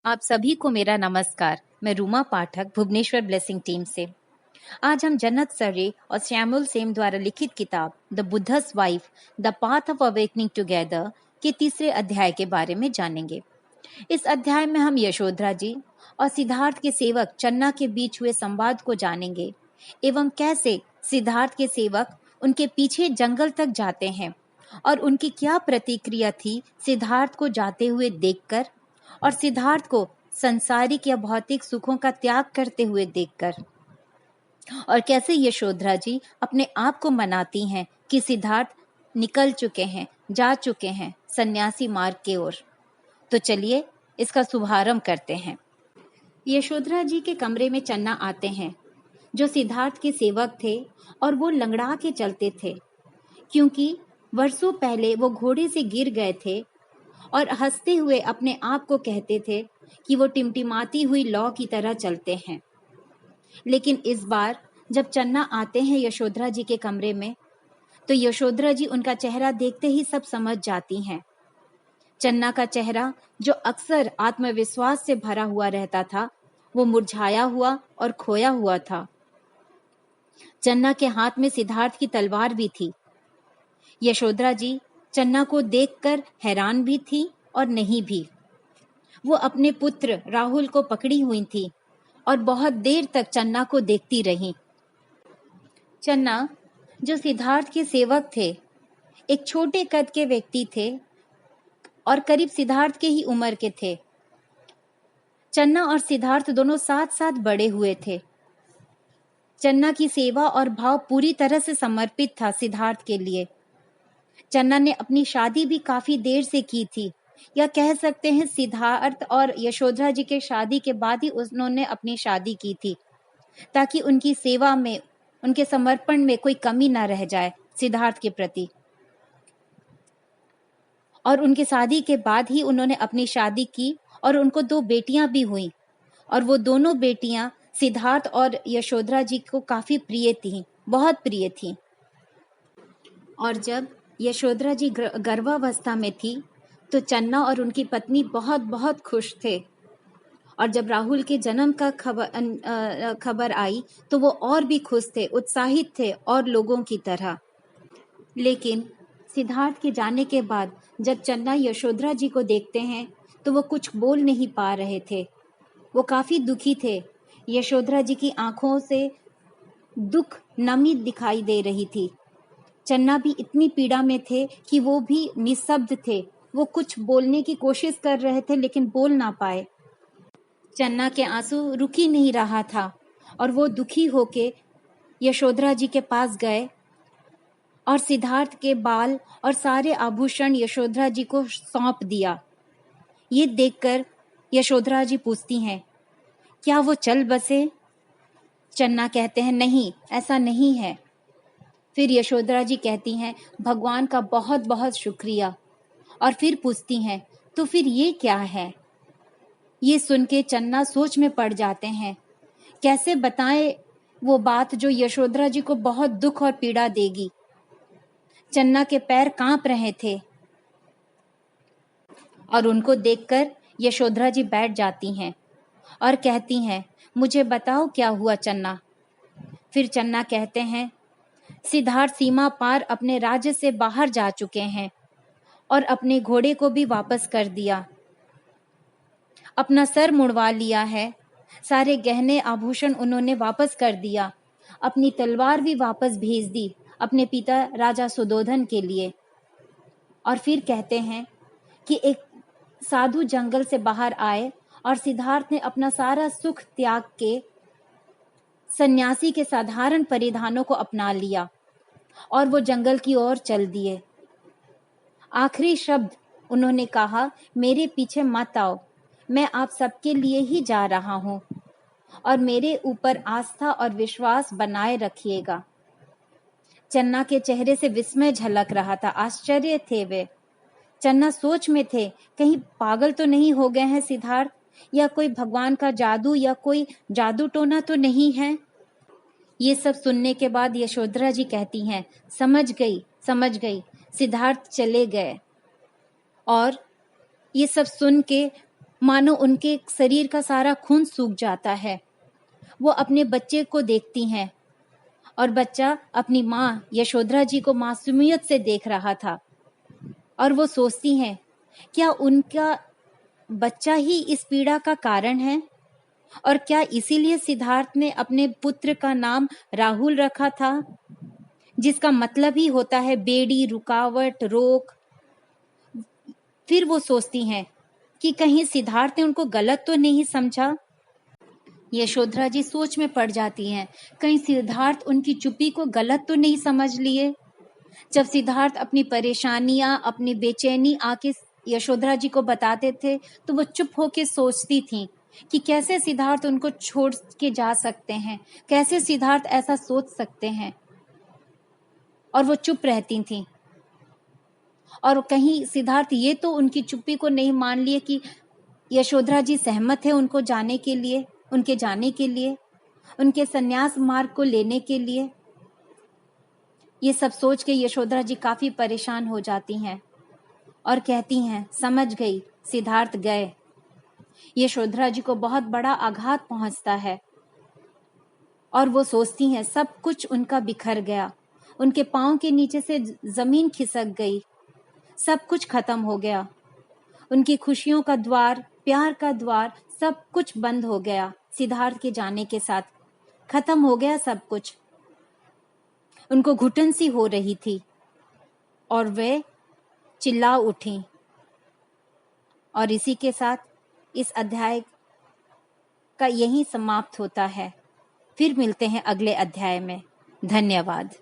आप सभी को मेरा नमस्कार। मैं रूमा पाठक, भुवनेश्वर ब्लेसिंग टीम से। आज हम जन्नत सरे और सैमुअल सेम द्वारा लिखित किताब the Buddha's wife the path of awakening together के तीसरे अध्याय के बारे में जानेंगे। इस अध्याय में हम यशोधरा जी और सिद्धार्थ के सेवक चन्ना के बीच हुए संवाद को जानेंगे एवं कैसे सिद्धार्थ के सेवक उनके पीछे जंगल तक जाते हैं और उनकी क्या प्रतिक्रिया थी सिद्धार्थ को जाते हुए देखकर और सिद्धार्थ को संसारिक या भौतिक सुखों का त्याग करते हुए देखकर, और कैसे यशोधरा जी अपने आप को मनाती हैं कि सिद्धार्थ निकल चुके हैं, जा चुके हैं सन्यासी मार्ग की ओर। तो चलिए इसका शुभारंभ करते हैं। यशोधरा जी के कमरे में चन्ना आते हैं जो सिद्धार्थ के सेवक थे और वो लंगड़ा के चलते थे क्योंकि वर्षों पहले वो घोड़े से गिर गए थे और हंसते हुए अपने आप को कहते थे कि वो टिमटिमाती हुई लौ की तरह चलते हैं। लेकिन इस बार जब चन्ना आते हैं यशोधरा जी के कमरे में तो यशोधरा जी उनका चेहरा देखते ही सब समझ जाती हैं। चन्ना का चेहरा जो अक्सर आत्मविश्वास से भरा हुआ रहता था वो मुरझाया हुआ और खोया हुआ था। चन्ना के हाथ में सिद्धार्थ की तलवार भी थी। यशोधरा जी चन्ना को देखकर हैरान भी थी और नहीं भी। वो अपने पुत्र राहुल को पकड़ी हुई थी और बहुत देर तक चन्ना को देखती रही। चन्ना जो सिद्धार्थ के सेवक थे एक छोटे कद के व्यक्ति थे और करीब सिद्धार्थ के ही उम्र के थे। चन्ना और सिद्धार्थ दोनों साथ साथ बड़े हुए थे। चन्ना की सेवा और भाव पूरी तरह से समर्पित था सिद्धार्थ के लिए। चन्ना ने अपनी शादी भी काफी देर से की थी, या कह सकते हैं सिद्धार्थ और यशोधरा जी के शादी के बाद ही उन्होंने अपनी शादी की थी ताकि उनकी सेवा में, उनके समर्पण में कोई कमी ना रह जाए सिद्धार्थ के प्रति। और उनके शादी के बाद ही उन्होंने अपनी शादी की और उनको 2 बेटियां भी हुई और वो दोनों बेटियां सिद्धार्थ और यशोधरा जी को काफी प्रिय थीं, बहुत प्रिय थीं। और जब यशोधरा जी गर्भावस्था में थी तो चन्ना और उनकी पत्नी बहुत बहुत खुश थे। और जब राहुल के जन्म का खबर आई तो वो और भी खुश थे, उत्साहित थे और लोगों की तरह। लेकिन सिद्धार्थ के जाने के बाद जब चन्ना यशोधरा जी को देखते हैं तो वो कुछ बोल नहीं पा रहे थे। वो काफी दुखी थे। यशोधरा जी की आंखों से दुख नमी दिखाई दे रही थी। चन्ना भी इतनी पीड़ा में थे कि वो भी निस्तब्ध थे। वो कुछ बोलने की कोशिश कर रहे थे लेकिन बोल ना पाए। चन्ना के आंसू रुक ही नहीं रहा था और वो दुखी होके यशोधरा जी के पास गए और सिद्धार्थ के बाल और सारे आभूषण यशोधरा जी को सौंप दिया। ये देखकर यशोधरा जी पूछती हैं, क्या वो चल बसे? चन्ना कहते हैं, नहीं, ऐसा नहीं है। फिर यशोधरा जी कहती हैं, भगवान का बहुत बहुत शुक्रिया। और फिर पूछती हैं, तो फिर ये क्या है? ये सुन के चन्ना सोच में पड़ जाते हैं। कैसे बताएं वो बात जो यशोधरा जी को बहुत दुख और पीड़ा देगी। चन्ना के पैर कांप रहे थे और उनको देखकर यशोधरा जी बैठ जाती हैं और कहती हैं, मुझे बताओ क्या हुआ चन्ना। फिर चन्ना कहते हैं, सिद्धार्थ सीमा पार अपने राज्य से बाहर जा चुके हैं और अपने घोड़े को भी वापस कर दिया, अपना सर मुड़वा लिया है, सारे गहने आभूषण उन्होंने वापस कर दिया, अपनी तलवार भी वापस भेज दी अपने पिता राजा सुधोधन के लिए। और फिर कहते हैं कि एक साधु जंगल से बाहर आए और सिद्धार्थ ने अपना सारा सुख त्याग के सन्यासी के साधारण परिधानों को अपना लिया और वो जंगल की ओर चल दिए। आखिरी शब्द उन्होंने कहा, मेरे पीछे मत आओ, मैं आप सबके लिए ही जा रहा हूं और मेरे ऊपर आस्था और विश्वास बनाए रखिएगा। चन्ना के चेहरे से विस्मय झलक रहा था, आश्चर्य थे वे। चन्ना सोच में थे, कहीं पागल तो नहीं हो गए हैं सिद्धार्थ, या कोई भगवान का जादू या कोई जादू टोना तो नहीं है। ये सब सुनने के बाद यशोधरा जी कहती हैं, समझ गई, सिद्धार्थ चले गए। और ये सब सुन के मानो उनके शरीर का सारा खून सूख जाता है। वो अपने बच्चे को देखती हैं और बच्चा अपनी माँ यशोधरा जी को मासूमियत से देख रहा था और वो सोचती हैं क्या उनका बच्चा ही इस पीड़ा का कारण है और क्या इसीलिए सिद्धार्थ ने अपने पुत्र का नाम राहुल रखा था, जिसका मतलब ही होता है बेड़ी, रुकावट, रोक। फिर वो सोचती हैं कि कहीं सिद्धार्थ ने उनको गलत तो नहीं समझा। यशोधरा जी सोच में पड़ जाती हैं, कहीं सिद्धार्थ उनकी चुप्पी को गलत तो नहीं समझ लिए। जब सिद्धार्थ अपनी परेशानियां, अपनी बेचैनी आके यशोधरा जी को बताते थे तो वो चुप होके सोचती थी कि कैसे सिद्धार्थ उनको छोड़ के जा सकते हैं, कैसे सिद्धार्थ ऐसा सोच सकते हैं, और वो चुप रहती थी। और कहीं सिद्धार्थ ये तो उनकी चुप्पी को नहीं मान लिए कि यशोधरा जी सहमत है उनको जाने के लिए, उनके जाने के लिए, उनके संन्यास मार्ग को लेने के लिए। ये सब सोच के यशोधरा जी काफी परेशान हो जाती हैं और कहती हैं, समझ गई, सिद्धार्थ गए। यशोधरा जी को बहुत बड़ा आघात पहुंचता है और वो सोचती हैं सब कुछ उनका बिखर गया, उनके पांव के नीचे से जमीन खिसक गई, सब कुछ खत्म हो गया, उनकी खुशियों का द्वार, प्यार का द्वार, सब कुछ बंद हो गया। सिद्धार्थ के जाने के साथ खत्म हो गया सब कुछ। उनको घुटन सी हो रही थी और वे चिल्ला उठी। और इसी के साथ इस अध्याय का यही समाप्त होता है। फिर मिलते हैं अगले अध्याय में। धन्यवाद।